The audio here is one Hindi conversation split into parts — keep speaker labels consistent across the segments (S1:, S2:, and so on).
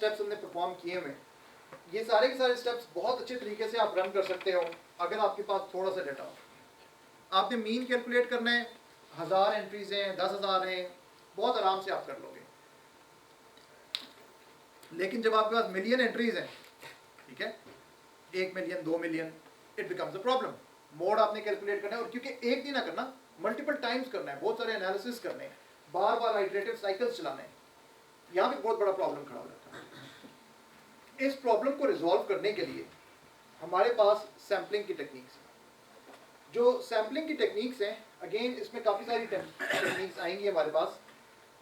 S1: स्टेप्स हमने परफॉर्म किए हुए, ये सारे के सारे स्टेप्स बहुत अच्छे तरीके से आप रन कर सकते हो अगर आपके पास थोड़ा सा डेटा हो। आपने मीन कैलकुलेट करना है, 1000 एंट्रीज हैं, 10,000 हैं, बहुत आराम से आप कर लोगे। लेकिन जब आपके पास मिलियन एंट्रीज हैं, ठीक है, 1 million 2 million, it becomes a problem. Mode आपने कैलकुलेट करना है, और क्योंकि एक नहीं ना करना, मल्टीपल टाइम्स करना है, बहुत सारे एनालिसिस करने हैं, बार बार आइटरेटिव साइकिल्स चलाने हैं, यहाँ पे बहुत बड़ा प्रॉब्लम खड़ा हो जाता है। इस प्रॉब्लम को रिजॉल्व करने के लिए हमारे पास सैम्पलिंग की टेक्निक्स हैं। जो सैम्पलिंग की टेक्निक्स हैं, अगेन इसमें काफ़ी सारी टेक्निक्स आएंगी हमारे पास।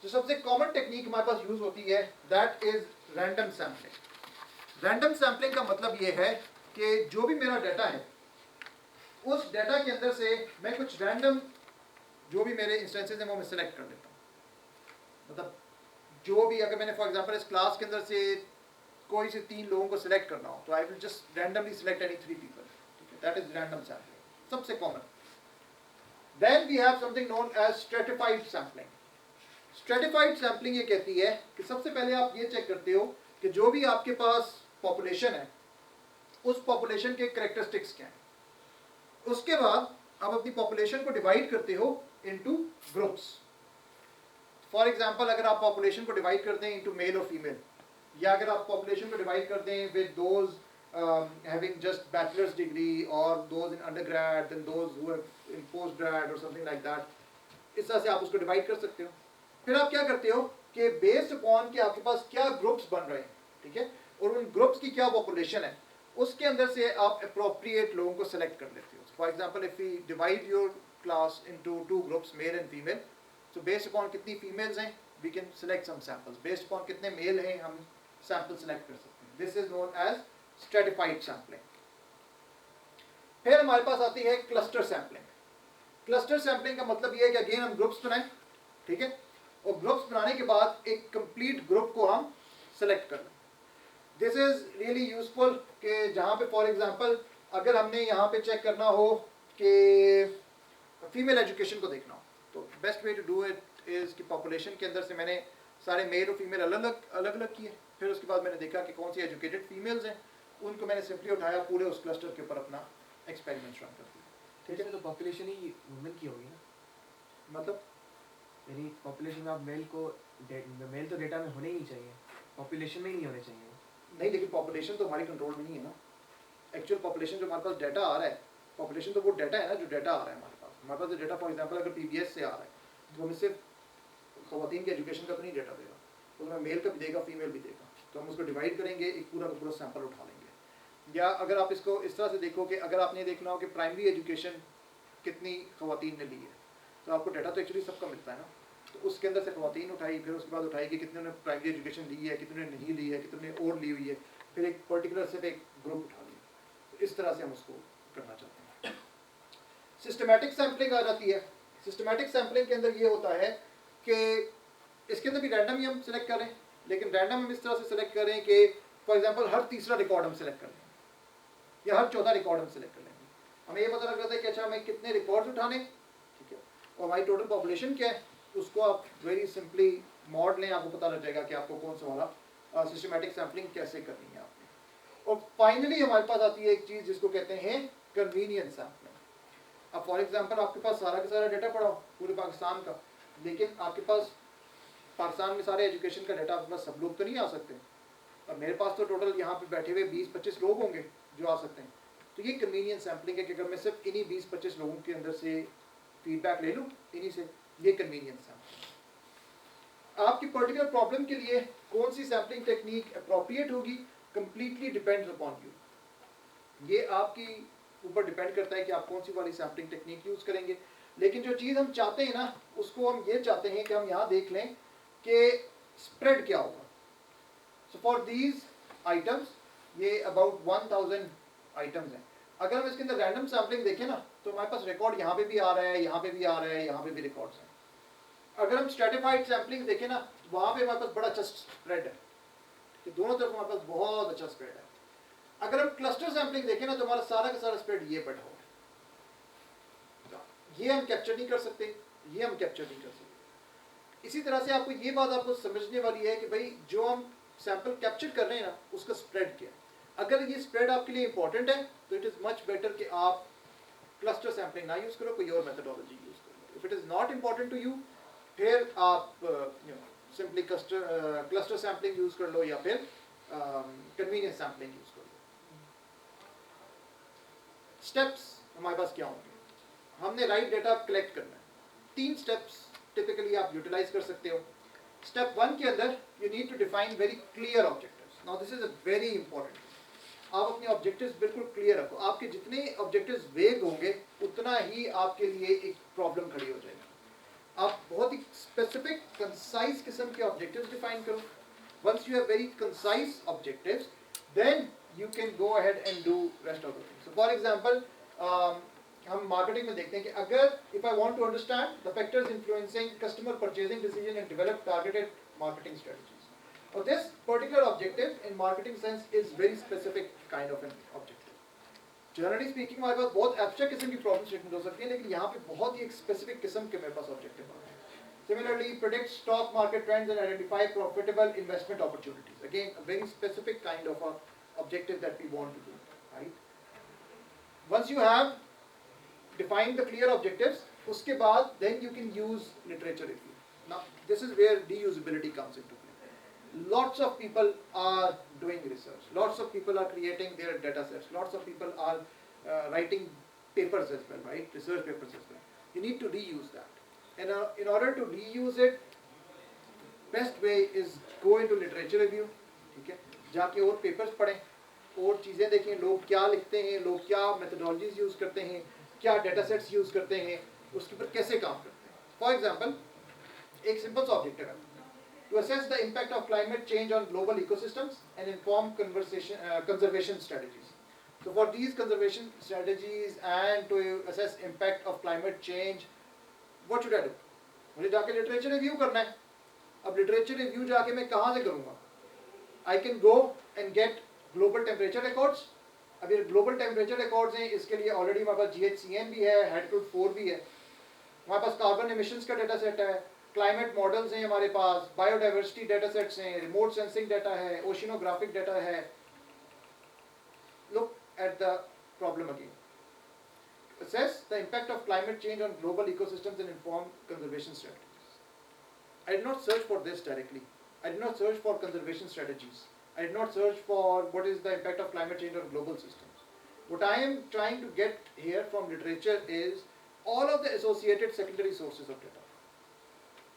S1: जो सबसे कॉमन टेक्निक हमारे पास यूज़ होती है, that is random sampling. Random sampling का मतलब ये है कि जो भी मेरा डाटा है, उस डाटा के अंदर से मैं कुछ रैंडम जो भी मेरे इंस्टेंसेस हैं वो मैं सिलेक्ट कर लेता हूँ। मतलब जो भी, अगर मैंने फॉर एग्जांपल इस क्लास के अंदर से कोई से 3 लोगों को सिलेक्ट करना हो, तो I will just randomly select any 3 people. ठीक है, दैट इज रैंडम सैम्पलिंग, सबसे common. Then we have something known as stratified sampling. Stratified sampling ये कहती है कि सबसे पहले आप ये चेक करते हो कि जो भी आपके पास पॉपुलेशन है, उस पॉपुलेशन के कैरेक्टरिस्टिक्स क्या हैं। उसके बाद आप अपनी पॉपुलेशन को डिवाइड करते हो इनटू ग्रुप्स। फॉर एग्जांपल, अगर आप पॉपुलेशन को डिवाइड करते हैं इनटू मेल और फीमेल, या अगर आप पॉपुलेशन को डिवाइड करते हैं with those having just bachelor's degree, और those in undergrad, then those who have in post grad और समथिंग लाइक दैट, इस तरह से आप उसको डिवाइड कर सकते हो। फिर आप क्या करते हो कि बेस्ड अपॉन कि आपके पास क्या ग्रुप्स बन रहे हैं, ठीक है, और उन ग्रुप्स की क्या पॉपुलेशन है, उसके अंदर से आप अप्रोप्रिएट लोगों को सेलेक्ट कर लेते हो। For example, if we divide your class into 2 groups, male and female, so based upon कितनी फीमेल्स हैं, we can select some samples. Based upon कितने मेल हैं, हम सैंपल सेलेक्ट कर सकते हैं। This is known as stratified sampling. फिर हमारे पास आती है क्लस्टर सैम्पलिंग। क्लस्टर सैम्पलिंग का मतलब ये है कि अगेन हम ग्रुप्स बनाएं, ठीक है, और ग्रुप्स बनाने के बाद एक कंप्लीट ग्रुप को हम सेलेक्ट कर लें। दिस इज रियली यूजफुल कि जहाँ पे फॉर एग्जांपल अगर हमने यहाँ पे चेक करना हो कि फीमेल एजुकेशन को देखना हो, तो best way to do it is कि पॉपुलेशन के अंदर से मैंने सारे मेल और फीमेल अलग अलग किए। फिर उसके बाद मैंने देखा कि कौन सी एजुकेटेड फीमेल्स हैं, उनको मैंने सिंपली उठाया, पूरे उस क्लस्टर के ऊपर अपना एक्सपेरिमेंट रन कर दिया।
S2: ठीक है, तो पॉपुलेशन ही वुमेन की होगी ना,
S1: मतलब
S2: यानी पॉपुलेशन में आप मेल तो डेटा में होने ही नहीं चाहिए, पॉपुलेशन में ही नहीं होने चाहिए।
S1: नहीं, लेकिन पॉपुलेशन तो हमारी कंट्रोल में नहीं है ना। एक्चुअल पॉपुलेशन जो हमारे पास डाटा आ रहा है, पॉपुलेशन तो वो डाटा है ना जो डाटा आ रहा है हमारे पास जो डाटा फॉर एग्जांपल अगर पीबीएस से आ रहा है, तो हमें सिर्फ ख़वातीन की एजुकेशन का तो नहीं डाटा देगा, तो हमें मेल का भी देगा, फीमेल भी देगा, तो हम उसको डिवाइड करेंगे, एक पूरा का पूरा सैंपल उठा लेंगे। या अगर आप इसको इस तरह से देखो कि अगर आपने देखना हो कि प्राइमरी एजुकेशन कितनी ख़वातीन ने ली है, तो आपको डाटा तो एक्चुअली सबका मिलता है ना, तो उसके अंदर से ख़वातीन उठाई, फिर उसके बाद उठाई कि कितने ने प्राइमरी एजुकेशन ली है, कितने ने नहीं ली है, कितने ने और ली हुई है, फिर एक पर्टिकुलर सिर्फ एक ग्रुप उठा लिया। तो इस तरह से हम उसको करना चाहते हैं। सिस्टमैटिक सैम्पलिंग आ जाती है। सिस्टमैटिक सैम्पलिंग के अंदर ये होता है कि इसके अंदर भी रैंडम ही हम सिलेक्ट करें, लेकिन रैंडम हम इस तरह से सिलेक्ट करें कि फॉर एग्जांपल हर तीसरा रिकॉर्ड हम सिलेक्ट कर लें, या हर चौथा रिकॉर्ड हम सिलेक्ट कर लेंगे। हमें ये पता लग जाता है कि अच्छा हमें कितने रिकॉर्ड्स उठाने, ठीक है, और हमारी टोटल पॉपुलेशन क्या है, उसको आप वेरी सिंपली मॉड लें, आपको पता लग जाएगा कि आपको कौन सा वाला सिस्टमैटिक सैम्पलिंग कैसे करनी है आपने। और फाइनली हमारे पास आती है एक चीज़ जिसको कहते हैं कन्वीनियंस सैम्पलिंग। अब फॉर एग्जांपल आपके पास सारा का सारा डाटा पड़ा हो पूरे पाकिस्तान का, लेकिन आपके पास पाकिस्तान में सारे एजुकेशन का डाटा, आपके पास सब लोग तो नहीं आ सकते, और मेरे पास तो टोटल यहाँ पे बैठे हुए 20-25 लोग होंगे जो आ सकते हैं। तो ये कन्वीनियंस सैम्पलिंग है कि अगर मैं सिर्फ इन्हीं 20-25 लोगों के अंदर से फीडबैक ले लूँ इन्हीं से, ये कन्वीनियंस सैम्पलिंग। आपकी पर्टिकुलर प्रॉब्लम के लिए कौन सी सैम्पलिंग टेक्निक अप्रोप्रिएट होगी, कंप्लीटली डिपेंड्स अपॉन यू। ये आपकी ऊपर डिपेंड करता है कि आप कौन सी वाली सैम्पलिंग टेक्निक यूज़ करेंगे। लेकिन जो चीज़ हम चाहते हैं ना, उसको हम ये चाहते हैं कि हम यहाँ देख लें कि स्प्रेड क्या होगा। सो फॉर दीज आइटम्स, ये अबाउट 1000 आइटम्स हैं। अगर हम इसके अंदर रैंडम सैम्पलिंग देखें ना, तो हमारे पास रिकॉर्ड यहाँ पे भी आ रहा है, यहाँ पे भी आ रहा है, यहाँ पे भी रिकॉर्ड्स हैं। अगर हम स्ट्रेटिफाइड सैम्पलिंग देखें ना, तो वहाँ पे हमारे पास बड़ा अच्छा स्प्रेड है, कि दोनों तरफ हमारे पास बहुत अच्छा स्प्रेड है। अगर हम क्लस्टर सैम्पलिंग देखें ना, तो हमारा सारा का सारा स्प्रेड ये बैठा हुआ है, ये हम कैप्चर नहीं कर सकते, ये हम कैप्चर नहीं कर सकते। इसी तरह से आपको ये बात आपको समझने वाली है कि भाई जो हम सैंपल कैप्चर कर रहे हैं ना उसका स्प्रेड क्या है। अगर ये स्प्रेड आपके लिए इंपॉर्टेंट है तो इट इज़ मच बेटर कि आप क्लस्टर सैम्पलिंग ना यूज़ करो, कोई और मेथडोलॉजी यूज़ करो। If it is not important to you फिर आप सिंपली क्लस्टर सैम्पलिंग यूज़ कर लो या फिर कन्वीनियंस सैम्पलिंग यूज़ कर लो। स्टेप्स हमारे पास क्या होंगे? हमने राइट डेटा कलेक्ट करना है। 3 स्टेप्स टिपिकली आप यूटिलाइज कर सकते हो। स्टेप 1 के अंदर you need to define very clear objectives. Now this is a very important. आप अपने ऑब्जेक्टिव्स बिल्कुल क्लियर रखो। आपके जितने ऑब्जेक्टिव्स वेग होंगे उतना ही आपके लिए एक प्रॉब्लम खड़ी हो जाएगी। आप बहुत ही स्पेसिफिक कंसाइज किस्म के ऑब्जेक्टिव्स डिफाइन करो। Once you have very concise objectives then you can go ahead and do rest of the things. So for example हम मार्केटिंग में देखते हैं कि अगर if I want to understand the factors influencing customer purchasing decision and develop targeted marketing strategies, or this particular objective in marketing sense is very specific kind of an objective. Generally speaking हमारे पास बहुत abstract किस्म की problem statement हो सकती है, लेकिन यहाँ पे बहुत ही एक specific किस्म के मेरे पास objective आ रहे हैं। Similarly, predict stock market trends and identify profitable investment opportunities. Again, a very specific kind of a objective that we want to do, right? Once you have defined the clear objectives, उसके बाद then you can use literature review. Now, this is where deusability comes into play. Lots of people are doing research. Lots of people are creating their data sets. Lots of people are writing papers as well, right? Research papers as well. You need to reuse that. And in order to reuse it, best way is go into literature review. ठीक है? जाके और papers पढ़ें, और चीज़ें देखें, लोग क्या लिखते हैं, लोग क्या methodologies use करते हैं, क्या data sets use करते हैं, उसके ऊपर कैसे काम करते हैं. For example, एक simple सा objective है. To assess the impact of climate change on global ecosystems and inform conservation strategies. So for these conservation strategies and to assess impact of climate change, what should I do? मुझे जाके literature review करना है. अब literature review जाके मैं कहाँ से करूँगा? I can go and get global temperature records. अब ये global temperature records हैं, इसके लिए already हमारे पास GHCN भी है, Hatfield 4 भी है. हमारे पास carbon emissions का data set है. क्लाइमेट मॉडल्स हैं हमारे पास, बायोडाइवर्सिटी डेटा सेट्स हैं, रिमोट सेंसिंग डेटा है, ओशिनोग्राफिक डेटा है. Look at the problem again. Assess the impact of climate change on global ecosystems and inform conservation strategies. I did not search for this directly. I did not search for conservation strategies. I did not search for what is the impact of climate change on global systems. What I am trying to get here from literature is all of the associated secondary sources of data.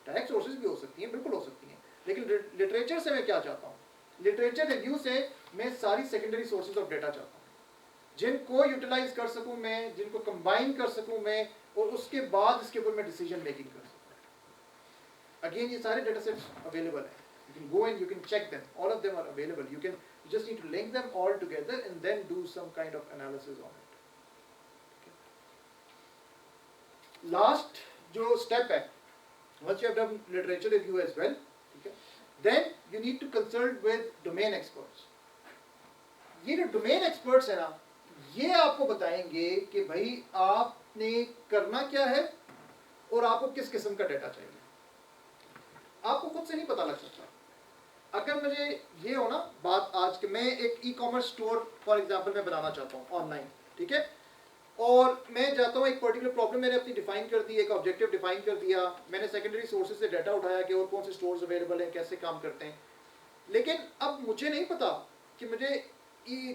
S1: Direct sources भी हो सकती हैं, बिल्कुल हो सकती हैं, लेकिन लिटरेचर से मैं क्या चाहता हूँ? लिटरेचर रिव्यू से मैं सारी सेकेंडरी सोर्सेज ऑफ डेटा चाहता हूँ, जिनको यूटिलाइज कर सकूँ मैं, जिनको कंबाइन कर सकूँ मैं, और उसके बाद इसके ऊपर मैं डिसीजन मेकिंग कर सकूँ. अगेन ये सारे डेटा सेट्स अवेलेबल हैं, you can go and you can check them, all of them are available. You just need to link them all together and then do some kind of analysis on it. Last जो स्टेप है, once you have done literature review as well, okay, then you need to consult with domain experts. ये जो domain experts है ना, ये आपको बताएंगे कि भाई आपने करना क्या है और आपको किस किस्म का डेटा चाहिए. आपको खुद से नहीं पता लग सकता. अगर मुझे ये हो ना बात आज के, मैं एक ई-कॉमर्स स्टोर फॉर एग्जांपल मैं बनाना चाहता हूँ ऑनलाइन, ठीक है, और मैं चाहता हूँ एक पर्टिकुलर प्रॉब्लम मैंने अपनी डिफाइन कर दी, एक ऑब्जेक्टिव डिफाइन कर दिया, मैंने सेकेंडरी सोर्सेज से डाटा उठाया कि और कौन से स्टोर्स अवेलेबल हैं, कैसे काम करते हैं, लेकिन अब मुझे नहीं पता कि मुझे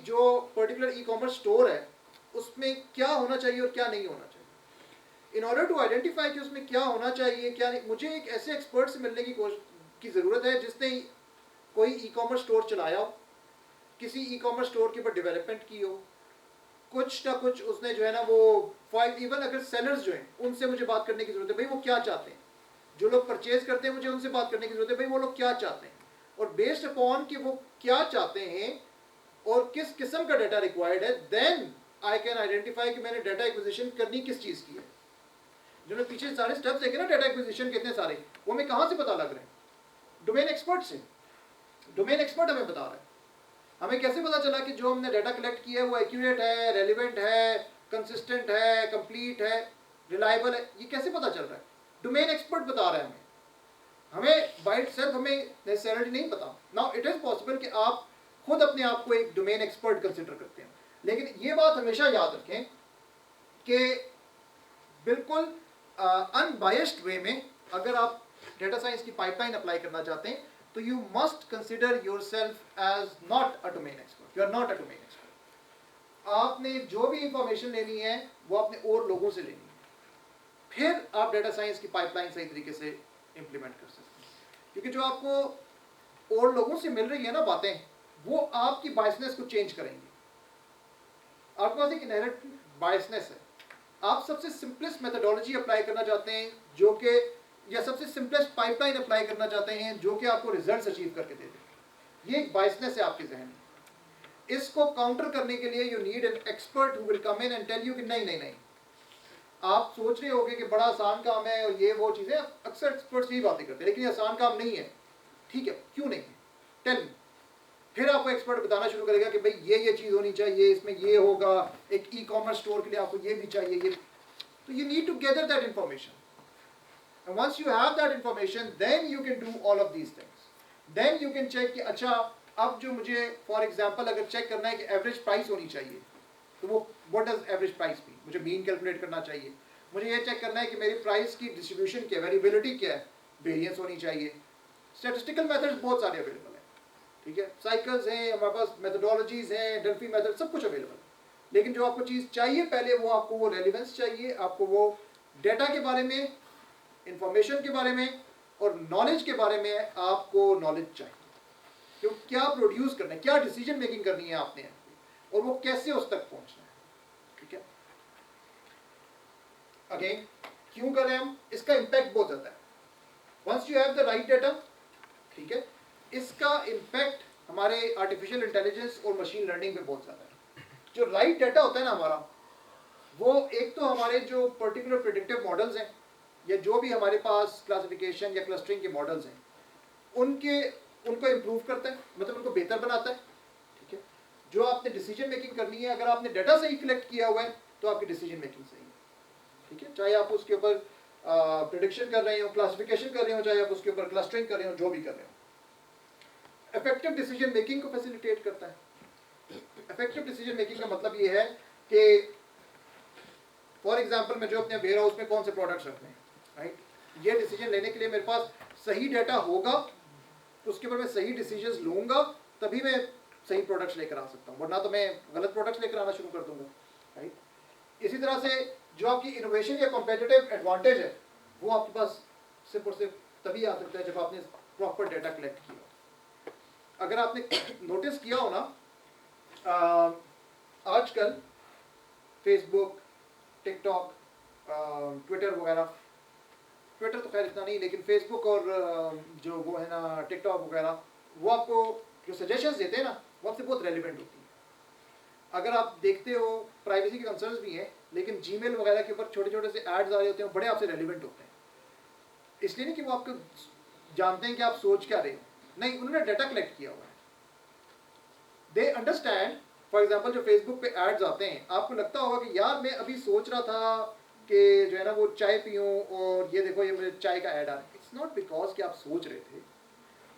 S1: जो पर्टिकुलर ई-कॉमर्स स्टोर है उसमें क्या होना चाहिए और क्या नहीं होना चाहिए. इन ऑर्डर टू आइडेंटिफाई कि उसमें क्या होना चाहिए क्या नहीं, मुझे एक ऐसे एक्सपर्ट से मिलने की ज़रूरत है जिसने कोई ई-कॉमर्स स्टोर चलाया हो, किसी ई-कॉमर्स स्टोर के ऊपर डेवलपमेंट की हो, कुछ ना कुछ उसने जो है ना वो फाइल, इवन अगर सेलर्स जो हैं उनसे मुझे बात करने की ज़रूरत है, भाई वो क्या चाहते हैं, जो लोग परचेज करते हैं मुझे उनसे बात करने की ज़रूरत है, भाई वो लोग क्या चाहते हैं, और बेस्ड अपॉन कि वो क्या चाहते हैं और किस किस्म का डाटा रिक्वायर्ड है, देन आई कैन आइडेंटिफाई कि मैंने डाटा एक्विजिशन करनी किस चीज़ की है. जो पीछे सारे स्टेप्स देखे ना डाटा एक्विजिशन कितने सारे, वो हमें कहाँ से पता लग रहे हैं? डोमेन एक्सपर्ट से. डोमेन एक्सपर्ट हमें बता रहा है. हमें कैसे पता चला कि जो हमने डाटा कलेक्ट किया है वो एक्यूरेट है, रेलिवेंट है, कंसिस्टेंट है, कंप्लीट है, रिलायबल है? ये कैसे पता चल रहा है? डोमेन एक्सपर्ट बता रहा है हमें. हमें बाय इटसेल्फ हमें नेसेसरी नहीं पता. नाउ इट इज़ पॉसिबल कि आप खुद अपने आप को एक डोमेन एक्सपर्ट कंसिडर करते हैं, लेकिन ये बात हमेशा याद रखें कि बिल्कुल अनबायस्ड वे में अगर आप डेटा साइंस की पाइपलाइन अप्लाई करना चाहते हैं तो you must consider yourself as not a domain expert, you are not a domain expert. आपने जो भी इंफॉर्मेशन लेनी है वो अपने और लोगों से लेनी है, फिर आप डेटा साइंस की पाइपलाइन सही तरीके से इम्प्लीमेंट कर सकते हैं। क्योंकि जो आपको और लोगों से मिल रही है ना बातें, वो आपकी बायसनेस को चेंज करेंगी। आपके पास एक इनहेरेंट बायसनेस है, आप सबसे सिंपलेस्ट मेथडोलॉजी अप्लाई करना चाहते हैं जो कि, या सबसे सिंपलेस्ट पाइपलाइन अप्लाई करना चाहते हैं जो कि आपको रिजल्ट्स अचीव करके दे दे। ये एक बायसनेस है आपके जहन में। इसको काउंटर करने के लिए you need an expert who will come in and tell you कि नहीं नहीं नहीं, आप सोच रहे होगे कि बड़ा आसान काम है और ये वो चीज़ें, अक्सर एक्सपर्ट्स यही बातें करते हैं, लेकिन ये आसान काम नहीं है। ठीक है, क्यों नहीं है, टेल मी। फिर आपको एक्सपर्ट बताना शुरू करेगा कि भाई ये चीज़ होनी चाहिए, इसमें ये होगा, एक ई कॉमर्स स्टोर के लिए आपको ये भी चाहिए, ये। तो you need to gather that information, and once you have that information then you can do all of these things, then you can check कि अच्छा अब जो मुझे फॉर एग्जांपल अगर चेक करना है कि एवरेज प्राइस होनी चाहिए, तो वो what does average price mean, मुझे मीन कैलकुलेट करना चाहिए। मुझे ये चेक करना है कि मेरी प्राइस की डिस्ट्रीब्यूशन क्या है, वेरिएबिलिटी क्या है, वेरिएंस होनी चाहिए। स्टैटिस्टिकल मेथड्स बहुत सारे अवेलेबल हैं, ठीक है, साइकिल्स हैं हमारे पास, मेथडोलॉजीज हैं, डेल्फी मेथड, सब कुछ अवेलेबल है। लेकिन जो आपको चीज़ चाहिए पहले, वो आपको वो रेलिवेंस चाहिए, आपको वो डेटा के बारे में, इंफॉर्मेशन के बारे में और नॉलेज के बारे में आपको नॉलेज चाहिए कि क्या प्रोड्यूस करना है, क्या डिसीजन मेकिंग करनी है आपने, और वो कैसे उस तक पहुंचना है। ठीक है, अगेन क्यों कर रहे हैं हम, इसका इम्पैक्ट बहुत ज़्यादा है। Once you have the right data, ठीक है, इसका इम्पैक्ट हमारे आर्टिफिशियल इंटेलिजेंस और मशीन लर्निंग पे बहुत ज़्यादा है। जो राइट डेटा होता है ना हमारा, वो एक तो हमारे जो पर्टिकुलर प्रेडिक्टिव मॉडल्स हैं या जो भी हमारे पास क्लासिफिकेशन या क्लस्टरिंग के मॉडल्स हैं, उनको इम्प्रूव करता है, मतलब उनको बेहतर बनाता है। ठीक है, जो आपने डिसीजन मेकिंग करनी है, अगर आपने डाटा सही कलेक्ट किया हुआ है तो आपकी डिसीजन मेकिंग सही है। ठीक है, चाहे आप उसके ऊपर प्रेडिक्शन कर रहे हो, क्लासिफिकेशन कर रहे हो, चाहे आप उसके ऊपर क्लस्टरिंग कर रहे हो, जो भी कर रहे हो। इफेक्टिव डिसीजन मेकिंग को फैसिलिटेट करता है। इफेक्टिव डिसीजन मेकिंग का मतलब ये है कि फॉर एग्जांपल मैं जो अपने वेयर हाउस में कौन से प्रोडक्ट्स रखने हैं, राइट, ये डिसीजन लेने के लिए मेरे पास सही डाटा होगा, तो उसके ऊपर मैं सही डिसीजंस लूँगा, तभी मैं सही प्रोडक्ट्स लेकर आ सकता हूँ, वरना तो मैं गलत प्रोडक्ट्स लेकर आना शुरू कर दूंगा। राइट, इसी तरह से जो आपकी इनोवेशन या कॉम्पिटिटिव एडवांटेज है, वो आपके पास सिर्फ और सिर्फ तभी आ सकता है जब आपने प्रॉपर डाटा कलेक्ट किया। अगर आपने नोटिस किया हो ना, आजकल फेसबुक, टिकटॉक, ट्विटर वगैरह, ट्विटर तो खैर इतना नहीं, लेकिन फेसबुक और जो वो है ना टिकटॉक वगैरह, वो आपको जो सजेशंस देते हैं ना, वो आपसे बहुत रेलिवेंट होती है। अगर आप देखते हो, प्राइवेसी के कंसर्न्स भी हैं, लेकिन जीमेल वगैरह के ऊपर छोटे छोटे से एड्स आ रहे होते हैं, बड़े आपसे रेलिवेंट होते हैं। इसलिए नहीं कि वो आपको जानते हैं कि आप सोच क्या रहे हो, नहीं, उन्होंने डाटा कलेक्ट किया हुआ है। They understand. फॉर एग्जाम्पल जो फेसबुक पे एड्स आते हैं, आपको लगता होगा कि यार मैं अभी सोच रहा था कि जो है ना वो चाय पीऊँ, और ये देखो ये मुझे चाय का ऐड आ रहा है। इट्स नॉट बिकॉज कि आप सोच रहे थे,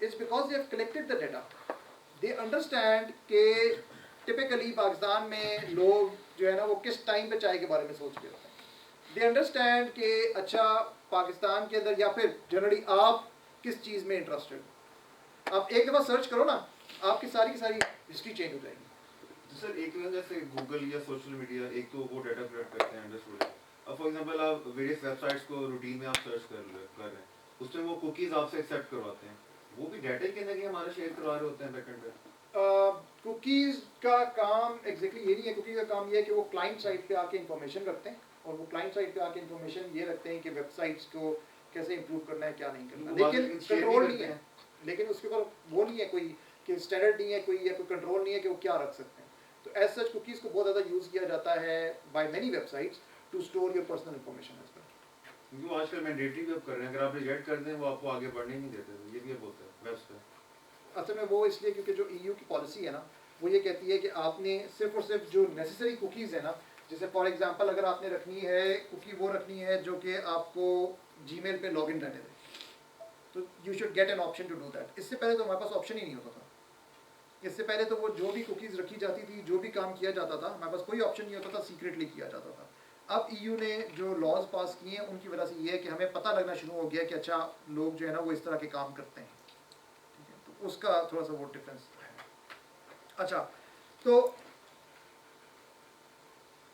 S1: it's because they have collected the data. They understand कि टिपिकली पाकिस्तान में लोग जो है ना वो किस टाइम पे चाय के बारे में सोच रहे होते हैं। दे अंडरस्टैंड कि अच्छा पाकिस्तान के अंदर या फिर जनरली आप किस चीज़ में इंटरेस्टेड हो। आप एक दफ़ा सर्च करो ना, आपकी सारी की सारी हिस्ट्री चेंज हो जाएगी।
S3: सर एक तो जैसे गूगल या सोशल मीडिया, एक तो वो डाटा कलेक्ट करते हैं, अंडरस्टूड है। अब फॉर एग्जांपल आप वेरियस वेबसाइट्स को रूटीन में आप सर्च कर रहे हैं, उसमें वो कुकीज़ आपसे एक्सेप्ट करवाते हैं, वो भी डाटा के अंदर हमारा शेयर करवा रहे होते हैं बैकएंड पे।
S1: कुकीज़ का काम एग्जैक्टली ये नहीं है। कुकीज़ का काम ये है कि वो क्लाइंट साइड पे आके इंफॉर्मेशन रखते हैं, और वो क्लाइंट साइड पे आके इंफॉर्मेशन ये रखते हैं कि वेबसाइट्स को कैसे इंप्रूव करना है, क्या नहीं करना, लेकिन कंट्रोल नहीं है। लेकिन उसके ऊपर वो नहीं है कोई कि स्टैंडर्ड नहीं है कोई, या कोई कंट्रोल नहीं है कि वो क्या रख सकते हैं। तो एज सच कुकीज़ को बहुत ज़्यादा यूज़ किया जाता है by many websites to store your personal information as well.
S3: क्योंकि वो आजकल मैंडेटरी भी अब कर रहे हैं, अगर आप रिजेक्ट कर दें वो आपको आगे बढ़ने नहीं देते, ये भी बोलते हैं वेब्स पे।
S1: असल में वो इसलिए क्योंकि जो EU की पॉलिसी है ना, वो ये कहती है कि आपने सिर्फ और सिर्फ जो नेसेसरी कुकीज़ है ना, जैसे फॉर एग्जांपल अगर आपने रखनी है कुकी, वो रखनी है जो कि आपको जीमेल पे लॉगिन रहने दे। तो you should get an option to do that. इससे पहले तो हमारे पास ऑप्शन ही नहीं होता था। इससे पहले तो वो जो भी कुकीज़ रखी जाती थी, जो भी काम किया जाता था, हमारे पास कोई ऑप्शन नहीं होता था, सीक्रेटली किया जाता था। अब ईयू ने जो लॉज पास किए हैं उनकी वजह से ये है कि हमें पता लगना शुरू हो गया कि अच्छा लोग जो है ना वो इस तरह के काम करते हैं, ठीक है, तो उसका थोड़ा सा वो डिफरेंस है। अच्छा, तो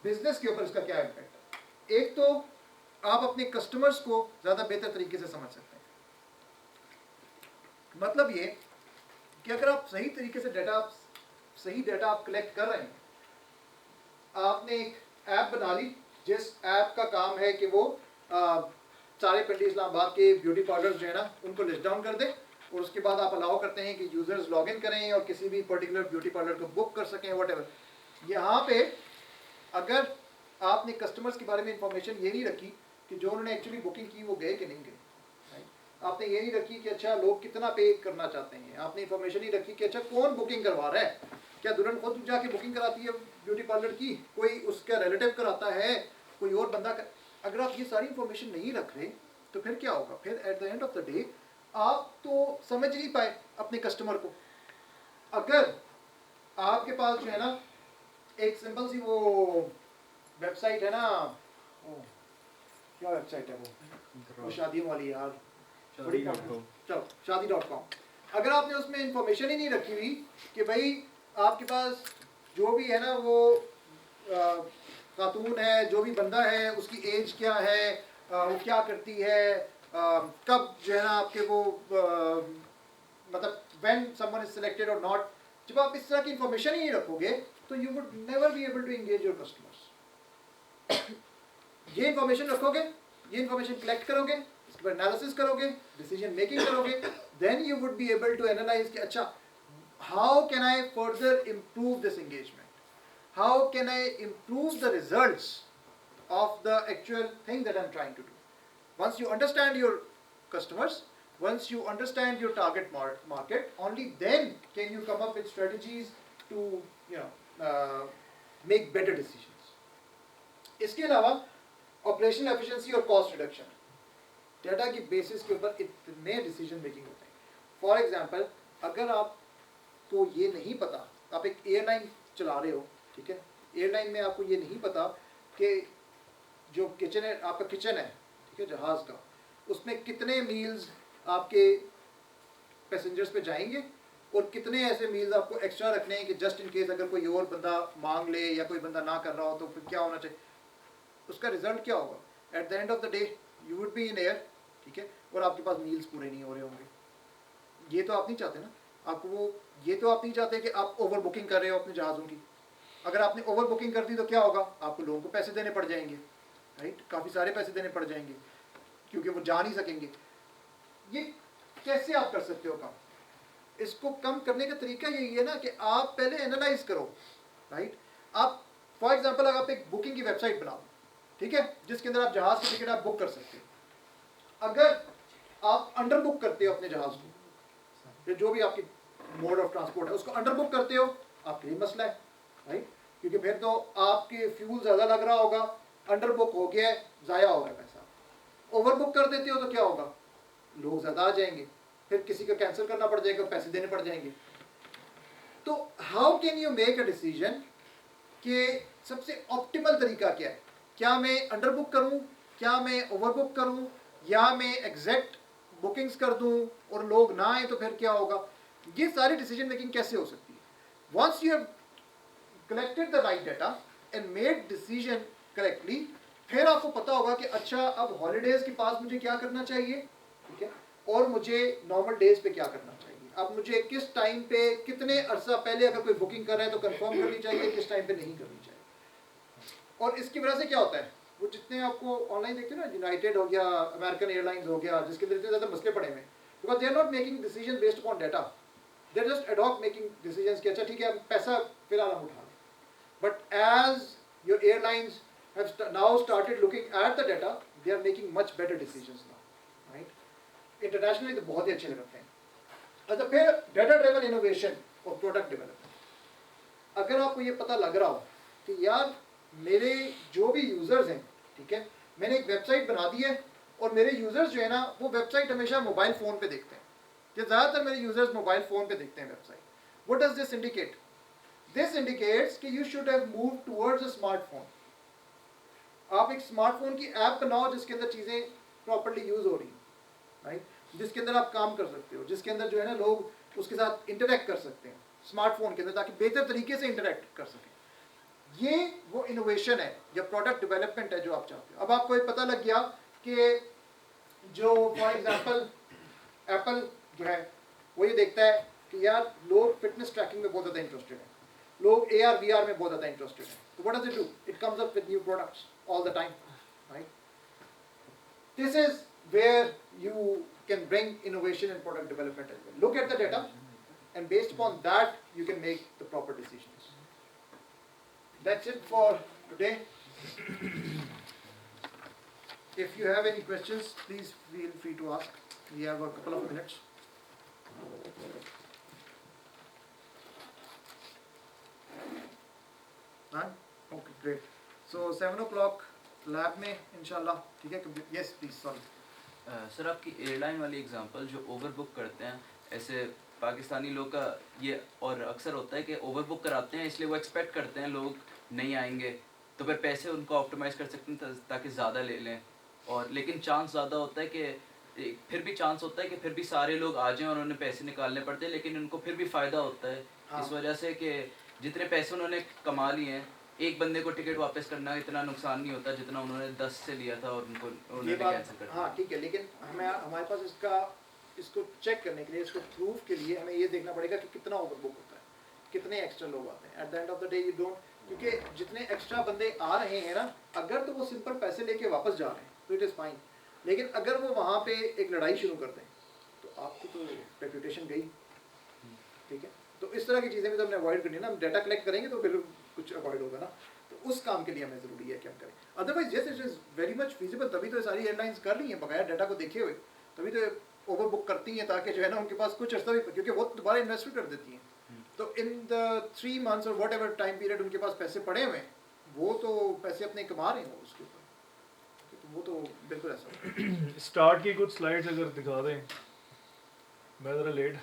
S1: बिजनेस के ऊपर इसका क्या इम्पैक्ट है? एक तो आप अपने कस्टमर्स को ज़्यादा बेहतर तरीके से समझ सकते हैं। मतलब ये कि अगर आप सही तरीके से सही डेटा आप कलेक्ट कर रहे हैं, आपने एक ऐप बना ली जिस ऐप का काम है कि वो सारे पिंडी इस्लामाबाद के ब्यूटी पार्लर्स जो है ना उनको लिस्ट डाउन कर दे, और उसके बाद आप अलाउ करते हैं कि यूजर्स लॉग इन करें और किसी भी पर्टिकुलर ब्यूटी पार्लर को बुक कर सकें, व्हाटएवर। यहाँ पे अगर आपने कस्टमर्स के बारे में इंफॉर्मेशन ये नहीं रखी कि जो उन्होंने एक्चुअली बुकिंग की वो गए कि नहीं गए, आपने ये नहीं रखी कि अच्छा लोग कितना पे करना चाहते हैं, आपने इंफॉर्मेशन नहीं रखी कि अच्छा कौन बुकिंग करवा रहा है, क्या दुल्हन खुद जाके बुकिंग कराती है ब्यूटी पार्लर की, कोई उसका रिलेटिव कराता है, कोई और बंदा अगर आप ये सारी इंफॉर्मेशन नहीं रख रहे तो फिर क्या होगा? फिर at the end of the day आप तो समझ नहीं पाए अपने कस्टमर को। अगर आपके पास जो है ना एक सिंपल सी वो वेबसाइट है ना, क्या वेबसाइट है वो शादियों वाली यार, चलो शादी.com, अगर आपने उसमें इंफॉर्मेशन ही नहीं रखी हुई कि भाई आपके पास जो भी है ना वो खातून है, जो भी बंदा है उसकी एज क्या है, वो क्या करती है, कब जो है ना आपके वो मतलब व्हेन समवन इज सिलेक्टेड और नॉट, जब आप इस तरह की इंफॉर्मेशन ही नहीं रखोगे तो you would never be able to engage your customers. ये इंफॉर्मेशन रखोगे, ये इंफॉर्मेशन कलेक्ट करोगे, इसके बाद एनालिसिस करोगे, डिसीजन मेकिंग करोगे, then you would be able to analyse कि अच्छा how can I further improve this engagement, how can I improve the results of the actual thing that I'm trying to do. Once you understand your customers, once you understand your target market, only then can you come up with strategies to make better decisions. इसके अलावा ऑपरेशनल एफिशिएंसी और कॉस्ट रिडक्शन, डेटा की बेसिस के ऊपर इतने डिसीजन मेकिंग होते हैं। फॉर एग्जांपल अगर आपको ये नहीं पता, आप एक एयरलाइन चला रहे हो, ठीक है, एयरलाइन में आपको ये नहीं पता कि जो किचन है आपका किचन है, ठीक है, जहाज़ का, उसमें कितने मील्स आपके पैसेंजर्स पे जाएंगे और कितने ऐसे मील्स आपको एक्स्ट्रा रखने हैं कि जस्ट इन केस अगर कोई और बंदा मांग ले या कोई बंदा ना कर रहा हो तो फिर क्या होना चाहिए, उसका रिजल्ट क्या होगा? At the end of the day you would be in air, ठीक है, और आपके पास मील्स पूरे नहीं हो रहे होंगे। ये तो आप नहीं चाहते ना, आपको वो ये तो आप नहीं चाहते कि आप ओवर बुकिंग कर रहे हो अपने जहाज़ों की। अगर आपने ओवर बुकिंग कर दी तो क्या होगा? आपको लोगों को पैसे देने पड़ जाएंगे, राइट, काफ़ी सारे पैसे देने पड़ जाएंगे क्योंकि वो जा नहीं सकेंगे। ये कैसे आप कर सकते हो कम? इसको कम करने का तरीका यही है ना कि आप पहले एनालाइज करो, राइट। आप फॉर एग्जांपल अगर आप एक बुकिंग की वेबसाइट बनाओ, ठीक है, जिसके अंदर आप जहाज़ की टिकट आप बुक कर सकते हो। अगर आप अंडर बुक करते हो अपने जहाज़ को, या जो भी आपकी मोड ऑफ ट्रांसपोर्ट है उसको अंडर बुक करते हो, आपके लिए मसला है, राइट, क्योंकि फिर तो आपके फ्यूल ज़्यादा लग रहा होगा, अंडर बुक हो गया है, ज़ाया हो रहा है पैसा। ओवर बुक कर देते हो तो क्या होगा? लोग ज़्यादा आ जाएंगे, फिर किसी का कैंसिल करना पड़ जाएगा, पैसे देने पड़ जाएंगे। तो how can you make a decision कि सबसे ऑप्टिमल तरीका क्या है? क्या मैं अंडर बुक करूं, क्या मैं ओवर बुक करूं, या मैं एग्जैक्ट बुकिंग्स कर दूं और लोग ना आए तो फिर क्या होगा? ये सारी डिसीजन मेकिंग कैसे हो सकती है? Once you have collected the right data and made decision correctly, फिर आपको पता होगा कि अच्छा अब हॉलीडेज के पास मुझे क्या करना चाहिए, ठीक है, और मुझे नॉर्मल डेज पे क्या करना चाहिए। अब मुझे किस टाइम पे, कितने अरसा पहले अगर कोई बुकिंग कर रहा है तो कंफर्म करनी चाहिए, किस टाइम पे नहीं करनी चाहिए। और इसकी वजह से क्या होता है, वो जितने आपको ऑनलाइन देखते हो ना, यूनाइटेड हो गया, अमेरिकन एयरलाइंस हो गया, जिसके अंदर इतने ज़्यादा मसले पड़े हुए हैं, because they are not making decision based upon data, they are just ad hoc making decision कि अच्छा ठीक है पैसा फिलहाल हम उठा लें। But as your airlines have now started looking at the data, they are making much better decisions now, right? Internationally तो बहुत ही अच्छे लगते हैं। अच्छा, फिर data driven innovation और product development, अगर आपको ये पता लग रहा हो कि यार मेरे जो भी यूजर्स हैं, ठीक है, मैंने एक वेबसाइट बना दी है और मेरे यूजर्स जो है ना वो वेबसाइट हमेशा मोबाइल फ़ोन पे देखते हैं, कि ज़्यादातर मेरे यूजर्स मोबाइल फ़ोन पे देखते हैं website. What does this indicate? This indicates कि you should have move towards a smartphone. आप एक स्मार्टफोन की ऐप बनाओ जिसके अंदर चीज़ें प्रॉपर्ली यूज़ हो रही हैं, राइट, जिसके अंदर आप काम कर सकते हो, जिसके अंदर जो है ना लोग उसके साथ इंटरेक्ट कर सकते हैं स्मार्टफोन के अंदर, ताकि बेहतर तरीके से इंटरेक्ट कर सकें. ये वो इनोवेशन है या प्रोडक्ट डेवलपमेंट है जो आप चाहते हो. अब आपको ये पता लग गया कि जो फॉर एग्जांपल एप्पल जो है वो ये देखता है कि यार लोग फिटनेस ट्रैकिंग में बहुत ज़्यादा इंटरेस्टेड हैं, लोग AR VR में बहुत ज़्यादा इंटरेस्टेड हैं. तो what does it do? It comes up with new products all the time, right. This is where you can bring innovation and product development as well. Look at the data and based upon that you can make the proper decisions. That's it for today. If you have any questions, please feel free to ask. We have a couple of minutes. None? Okay, great. So 7 o'clock lab में इंशाल्लाह, ठीक है? Yes, please, sorry.
S4: सर आपकी एयरलाइन वाली एग्जांपल जो ओवरबुक करते हैं, ऐसे पाकिस्तानी लोग का ये और अक्सर होता है कि ओवरबुक कराते हैं, इसलिए वो एक्सपेक्ट करते हैं लोग नहीं आएंगे, तो फिर पैसे उनको ऑप्टिमाइज़ कर सकते हैं ताकि ज़्यादा ले लें. और लेकिन चांस ज़्यादा होता है कि फिर भी चांस होता है कि फिर भी सारे लोग आ जाएं और उन्हें पैसे निकालने पड़ते हैं, लेकिन उनको फिर भी फ़ायदा होता है.
S1: हाँ.
S4: इस वजह से कि जितने पैसे उन्होंने कमा लिए हैं, एक बंदे को टिकट वापस करना इतना नुकसान नहीं होता जितना उन्होंने 10 से लिया था और उन्होंने कैंसिल कर दिया.
S1: हाँ ठीक है, लेकिन हमारे पास इसको चेक करने के लिए, इसको प्रूफ के लिए हमें ये देखना पड़ेगा कि कितना ओवरबुक होता है, कितने एक्स्ट्रा लोग आते हैं. At the end of the day you don't, क्योंकि जितने एक्स्ट्रा बंदे आ रहे हैं ना, अगर तो वो सिंपल पैसे लेके वापस जा रहे हैं तो इट इज़ फाइन, लेकिन अगर वो वहाँ पे एक लड़ाई शुरू कर दें तो आपकी तो रेपुटेशन गई. ठीक है, तो इस तरह की चीज़ें भी तो हमने अवॉइड करनी है ना. हम डाटा कलेक्ट करेंगे तो फिर कुछ अवॉइड होगा ना, तो उस काम के लिए हमें ज़रूरी है कि हम करें. Otherwise yes it is very much feasible. तभी तो सारी एयरलाइंस कर रही हैं बगैर डाटा को देखे हुए, तभी तो ओवर बुक करती हैं ताकि जो है ना उनके पास कुछ अर्सा भी, क्योंकि वो दोबारा इन्वेस्ट भी कर देती हैं. तो इन द 3 months और वट एवर टाइम पीरियड उनके पास पैसे पड़े हुए हैं, वो तो पैसे अपने कमा रहे हैं उसके ऊपर, तो वो तो बिल्कुल ऐसा.
S5: स्टार्ट की कुछ स्लाइड्स अगर दिखा दें, मैं ज़रा लेट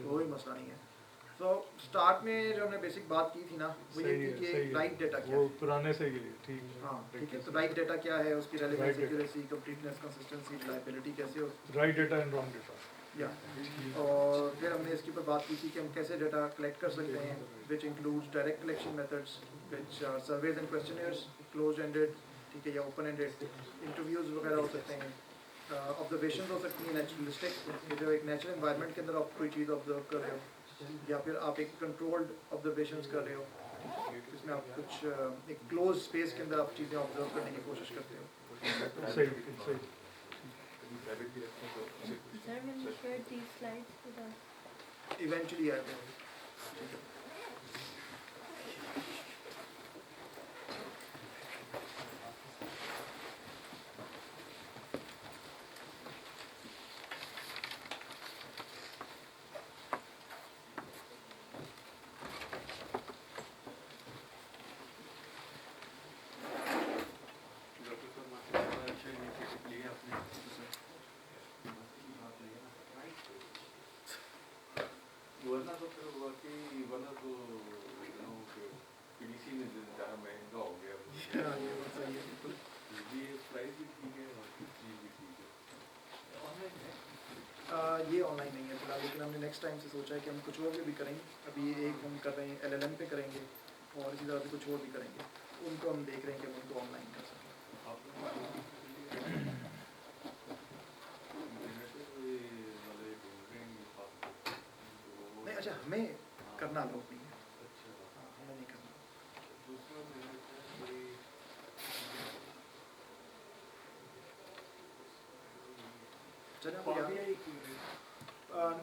S1: कोई मसला नहीं है. तो स्टार्ट में जो हमने बेसिक बात की थी ना, वो ये थी कि राइट डेटा क्या
S5: वो
S1: है.
S5: पुराने से ही ठीक है.
S1: हाँ ठीक है, तो राइट डेटा क्या है, उसकी relevance, accuracy, completeness, consistency, reliability कैसे हो,
S5: right data and wrong data.
S1: या और फिर हमने इसके ऊपर बात की थी कि हम कैसे डाटा कलेक्ट कर सकते हैं, which includes direct collection methods, which are surveys and questionnaires, close ended, ठीक है, या ओपन एंडेड, इंटरव्यूज़ वगैरह हो सकते हैं, ऑब्जर्वेशन हो सकती हैं नेचुरलिस्टिक, जो एक नेचुरल एनवायरनमेंट के अंदर आप कोई चीज़ ऑब्जर्व कर रहे हो, या फिर आप एक कंट्रोल्ड ऑब्जर्वेशंस कर रहे हो, इसमें आप कुछ एक क्लोज स्पेस के अंदर आप चीज़ें ऑब्जर्व करने की कोशिश करते हो.
S5: सही.
S6: Sir, will you share these slides with us?
S1: Eventually I will.
S7: वरना तो फिर हुआ कि वरना तो पीडीसी में ज़्यादा महंगा हो गया.
S1: हाँ, ये बात सही है बिल्कुल.
S7: ये प्राइस भी ठीक है और चीज़ भी ठीक है.
S1: ये ऑनलाइन नहीं है फिलहाल, लेकिन हमने नेक्स्ट टाइम से सोचा है कि हम कुछ और भी करेंगे. अभी एक हम कर रहे हैं LLM पे करेंगे और इसी तरह से कुछ और भी करेंगे, उनको हम देख रहे हैं कि हम उनको ऑनलाइन कर सकें. नहीं अच्छा, हमें करना अलाउड नहीं है. हाँ, हमें नहीं करना. चलिए आप यहाँ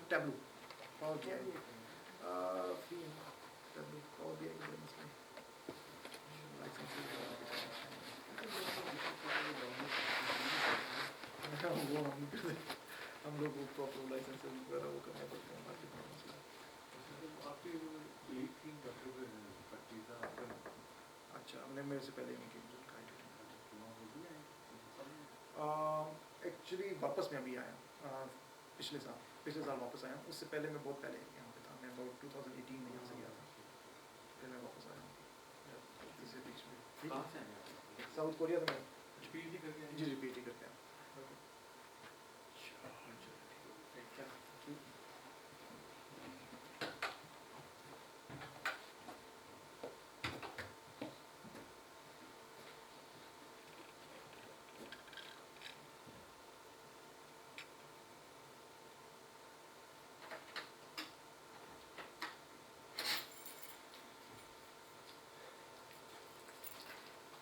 S1: टैब्लू और क्या है, टैब्लू और भी है इसमें. वो हम लोग को प्रॉपर लाइसेंस वगैरह वो करने पड़ते हैं मार्केट में. अच्छा, हमने मेरे से पहले नहीं की. एक्चुअली वापस मैं अभी आया पिछले साल वापस आया हूँ। उससे पहले मैं बहुत पहले यहाँ पे था, मैं अबाउट 2018 में यहाँ से गया था, फिर मैं वापस आया हूँ इसी बीच में।
S7: कहाँ से आए हैं?
S1: साउथ कोरिया से मैं
S7: PhD करके आए?
S1: जी PhD करके आया।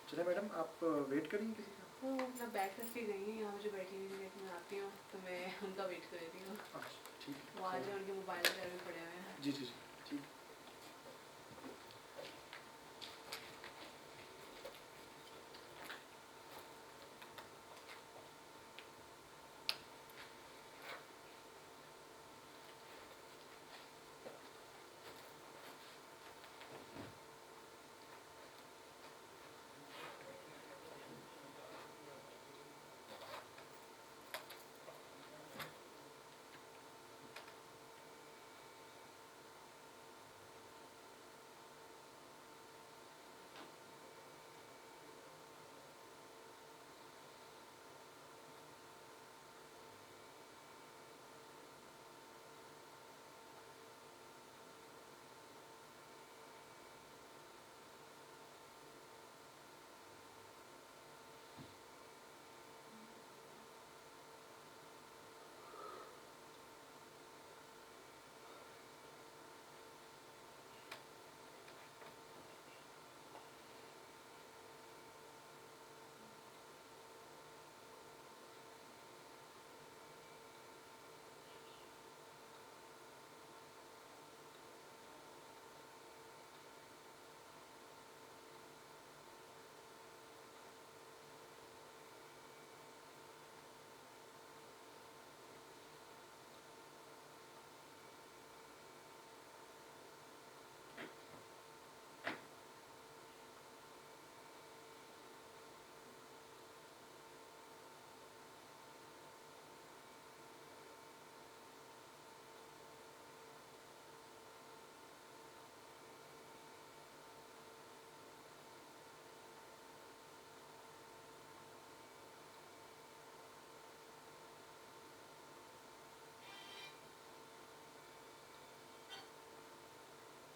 S1: चलिए मैडम, आप वेट करेंगे किसी का?
S8: वो अपना बैग रख के गई हैं, यहाँ मुझे बैठी हुई लेकिन मैं आती हूँ तो मैं उनका वेट कर रही हूँ।
S1: अच्छा, ठीक है।
S8: वो आ जाए, उनके मोबाइल वगैरह भी पड़े हुए हैं।
S1: जी ठीक।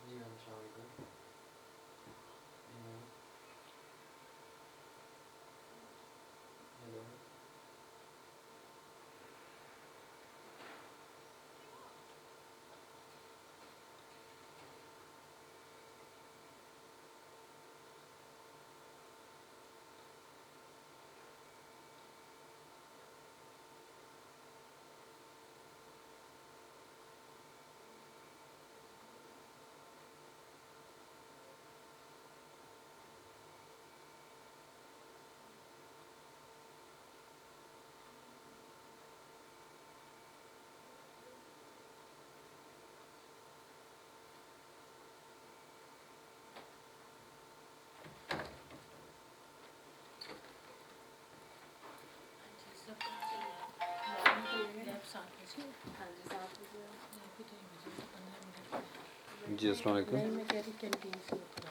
S2: जी हाँ, अस्सलाम वालेकुम। हेलो।
S8: हाँ जी, 7 बजे।
S3: जी अस्सलाम वालेकुम।
S6: नहीं, मैं कह रही कैंटीन से होकर